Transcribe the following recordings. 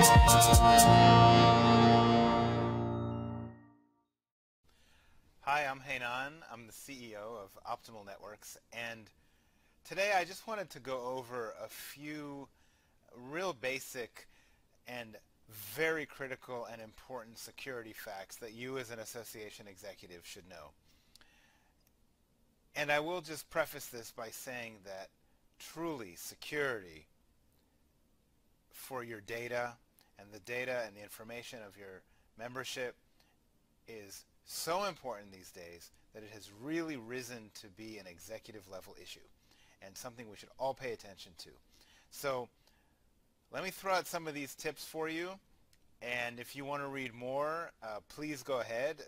Hi, I'm Heinan. I'm the CEO of Optimal Networks, and today I just wanted to go over a few real basic and very critical and important security facts that you as an association executive should know. And I will just preface this by saying that truly security for your data and the information of your membership is so important these days that it has really risen to be an executive level issue and something we should all pay attention to. So let me throw out some of these tips for you, and if you want to read more, please go ahead.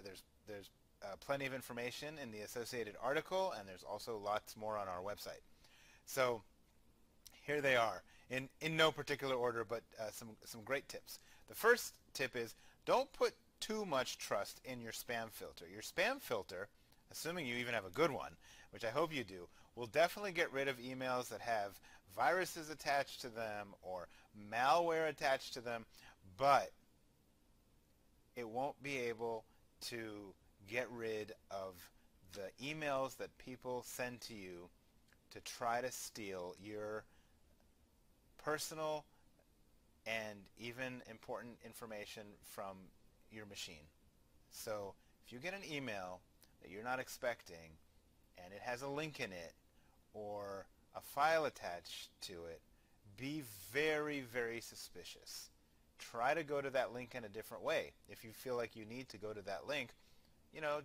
There's plenty of information in the associated article, and there's also lots more on our website. So here they are, in no particular order, but some great tips. The first tip is don't put too much trust in your spam filter. Your spam filter, assuming you even have a good one, which I hope you do, will definitely get rid of emails that have viruses attached to them or malware attached to them, but it won't be able to get rid of the emails that people send to you to try to steal your personal and even important information from your machine. So if you get an email that you're not expecting and it has a link in it or a file attached to it, be very, very suspicious. Try to go to that link in a different way. If you feel like you need to go to that link,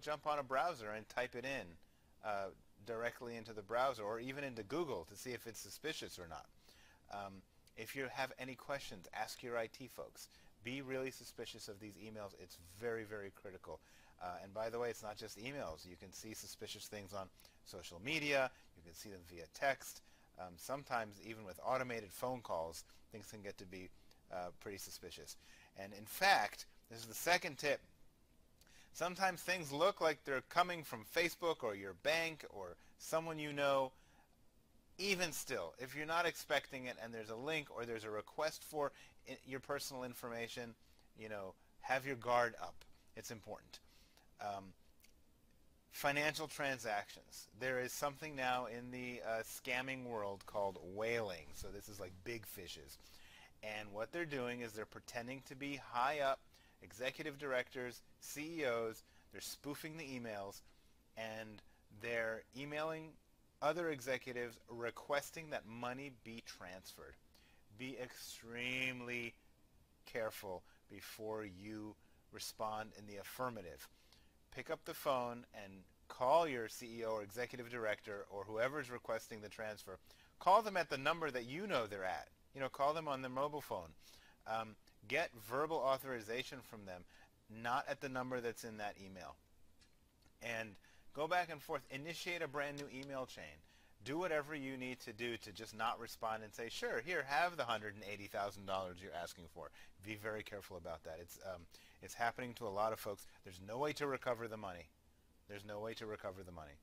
jump on a browser and type it in directly into the browser or even into Google to see if it's suspicious or not. If you have any questions, ask your IT folks. Be really suspicious of these emails. It's very, very critical. And by the way, it's not just emails. You can see suspicious things on social media. You can see them via text. Sometimes even with automated phone calls, things can get to be pretty suspicious. And in fact, this is the second tip. Sometimes things look like they're coming from Facebook or your bank or someone you know. Even still, if you're not expecting it and there's a link or there's a request for your personal information, have your guard up. It's important. Financial transactions. There is something now in the scamming world called whaling. So this is like big fishes. And what they're doing is they're pretending to be high up executive directors, CEOs. They're spoofing the emails, and they're emailing other executives requesting that money be transferred. Be extremely careful before you respond in the affirmative. Pick up the phone and call your CEO or executive director or whoever is requesting the transfer. Call them at the number that you know they're at. Call them on their mobile phone. Get verbal authorization from them, not at the number that's in that email. And go back and forth. Initiate a brand new email chain. Do whatever you need to do to just not respond and say, sure, here, have the $180,000 you're asking for. Be very careful about that. It's happening to a lot of folks. There's no way to recover the money. There's no way to recover the money.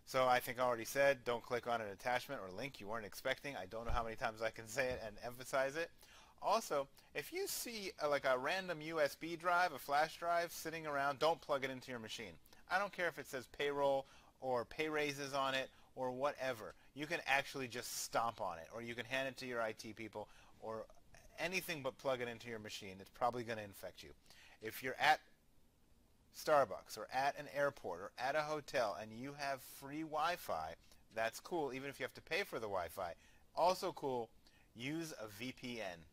So I think I already said, don't click on an attachment or link you weren't expecting. I don't know how many times I can say it and emphasize it. Also, if you see like a random USB drive, a flash drive sitting around, don't plug it into your machine. I don't care if it says payroll or pay raises on it or whatever. You can actually just stomp on it, or you can hand it to your IT people, or anything but plug it into your machine. It's probably going to infect you. If you're at Starbucks or at an airport or at a hotel and you have free Wi-Fi, that's cool, even if you have to pay for the Wi-Fi. Also cool, use a VPN.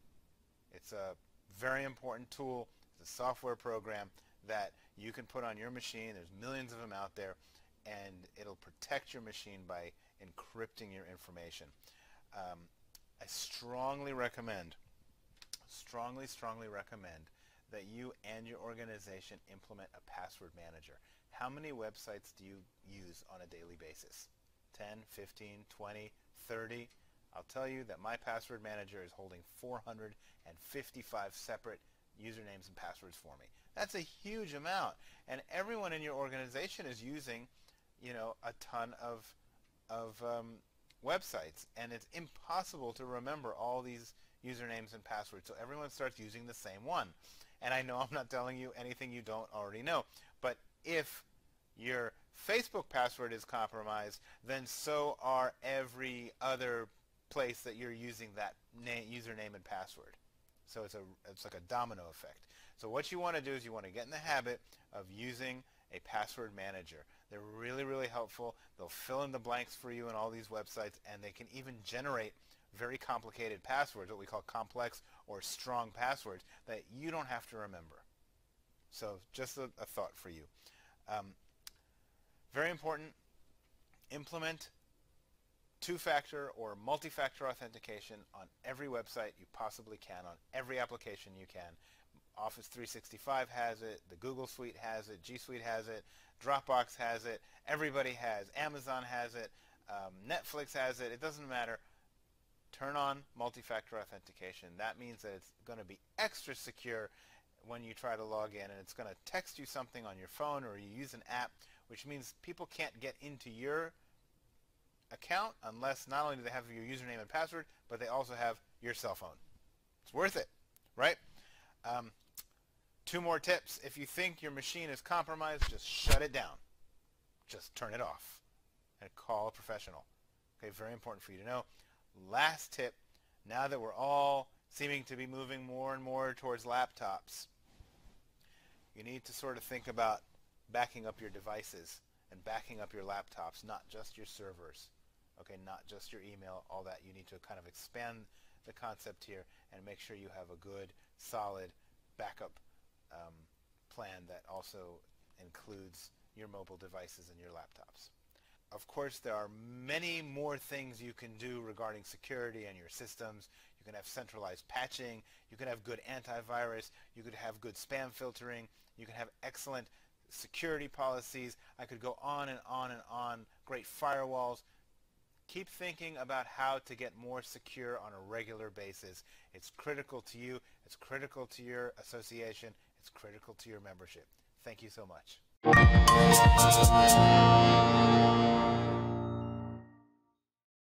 It's a very important tool. It's a software program that you can put on your machine. There's millions of them out there, and it'll protect your machine by encrypting your information. I strongly recommend that you and your organization implement a password manager. How many websites do you use on a daily basis? 10, 15, 20, 30? I'll tell you that my password manager is holding 455 separate usernames and passwords for me. That's a huge amount, and everyone in your organization is using, a ton of websites, and it's impossible to remember all these usernames and passwords, so everyone starts using the same one. And I know I'm not telling you anything you don't already know, but if your Facebook password is compromised, then so are every other place that you're using that username and password. So it's like a domino effect. So what you want to do is you want to get in the habit of using a password manager. They're really, really helpful. They'll fill in the blanks for you in all these websites, and they can even generate very complicated passwords, what we call complex or strong passwords, that you don't have to remember. So just a thought for you. Very important, implement two-factor or multi-factor authentication on every website you possibly can, on every application you can. Office 365 has it, the Google Suite has it, G Suite has it, Dropbox has it, everybody has, Amazon has it, Netflix has it, it doesn't matter. Turn on multi-factor authentication. That means that it's going to be extra secure when you try to log in, and it's going to text you something on your phone, or you use an app, which means people can't get into your account unless not only do they have your username and password, but they also have your cell phone. It's worth it, right? Two more tips. If you think your machine is compromised, just shut it down. Just turn it off and call a professional. Okay, very important for you to know. Last tip, now that we're all seeming to be moving more and more towards laptops, you need to sort of think about backing up your devices and backing up your laptops, not just your servers. Okay, not just your email, all that. You need to kind of expand the concept here and make sure you have a good, solid backup plan that also includes your mobile devices and your laptops. Of course, there are many more things you can do regarding security and your systems. You can have centralized patching. You can have good antivirus. You could have good spam filtering. You can have excellent security policies. I could go on and on and on. Great firewalls. Keep thinking about how to get more secure on a regular basis. It's critical to you. It's critical to your association. It's critical to your membership. Thank you so much.